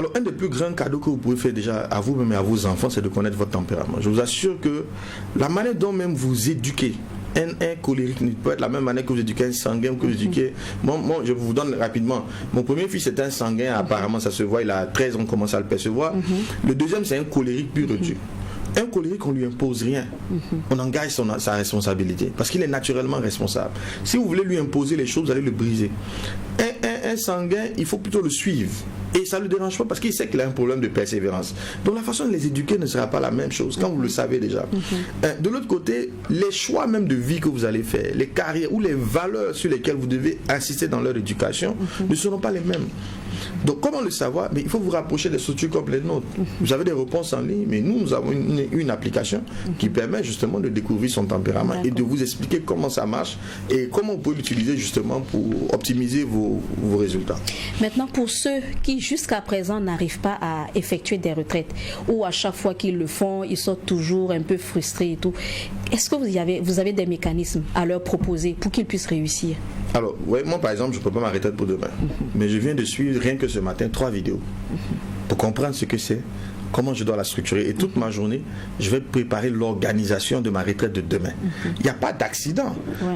Alors, un des plus grands cadeaux que vous pouvez faire déjà à vous-même et à vos enfants, c'est de connaître votre tempérament. Je vous assure que la manière dont même vous éduquez un colérique ne peut être la même manière que vous éduquez un sanguin ou que vous éduquez. Moi, je vous donne rapidement. Mon premier fils est un sanguin, apparemment ça se voit, il a 13 ans, on commence à le percevoir. Le deuxième, c'est un colérique pur et dur. Un colérique, on ne lui impose rien. On engage sa responsabilité parce qu'il est naturellement responsable. Si vous voulez lui imposer les choses, vous allez le briser. Un sanguin, il faut plutôt le suivre. Et ça ne le dérange pas parce qu'il sait qu'il a un problème de persévérance. Donc la façon de les éduquer ne sera pas la même chose quand vous le savez déjà. De l'autre côté, les choix même de vie que vous allez faire, les carrières ou les valeurs sur lesquelles vous devez insister dans leur éducation ne seront pas les mêmes. Donc comment le savoir? Mais il faut vous rapprocher des structures comme les nôtres. Vous avez des réponses en ligne, mais nous avons une application qui permet justement de découvrir son tempérament et de vous expliquer comment ça marche et comment vous pouvez l'utiliser justement pour optimiser vos résultats. Maintenant, pour ceux qui jusqu'à présent n'arrivent pas à effectuer des retraites ou à chaque fois qu'ils le font, ils sont toujours un peu frustrés et tout, est-ce que vous avez des mécanismes à leur proposer pour qu'ils puissent réussir? Alors, ouais, moi par exemple, je ne peux pas ma retraite pour demain. Mais je viens de suivre rien que ce matin 3 vidéos pour comprendre ce que c'est, comment je dois la structurer. Et toute ma journée, je vais préparer l'organisation de ma retraite de demain. Il n'y a pas d'accident.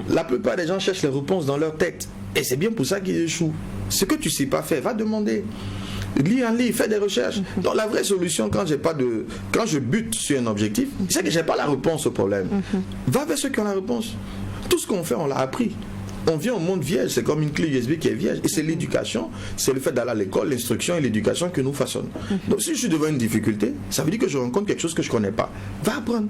La plupart des gens cherchent les réponses dans leur tête. Et c'est bien pour ça qu'ils échouent. Ce que tu ne sais pas faire, va demander. Lis un livre, fais des recherches. Donc la vraie solution, quand je bute sur un objectif, c'est que je n'ai pas la réponse au problème. Va vers ceux qui ont la réponse. Tout ce qu'on fait, on l'a appris. On vient au monde vierge, c'est comme une clé USB qui est vierge. Et c'est l'éducation, c'est le fait d'aller à l'école, l'instruction et l'éducation que nous façonnons. Donc si je suis devant une difficulté, ça veut dire que je rencontre quelque chose que je ne connais pas. Va apprendre.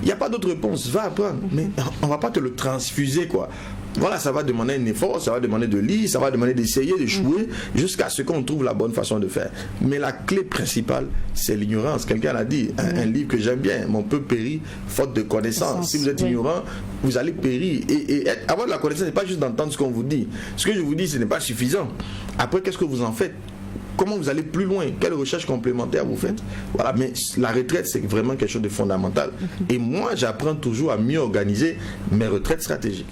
Il n'y a pas d'autre réponse, va apprendre. Mais on ne va pas te le transfuser, quoi. Voilà, ça va demander un effort, ça va demander de lire, ça va demander d'essayer, d'échouer, jusqu'à ce qu'on trouve la bonne façon de faire. Mais la clé principale, c'est l'ignorance. Quelqu'un l'a dit, un livre que j'aime bien, Mon peuple périt faute de connaissance. Si vous êtes ignorant, vous allez périr. Et avoir de la connaissance, ce n'est pas juste d'entendre ce qu'on vous dit. Ce que je vous dis, ce n'est pas suffisant. Après, qu'est-ce que vous en faites? Comment vous allez plus loin? Quelle recherche complémentaire vous faites? Voilà, mais la retraite, c'est vraiment quelque chose de fondamental. Et moi, j'apprends toujours à mieux organiser mes retraites stratégiques.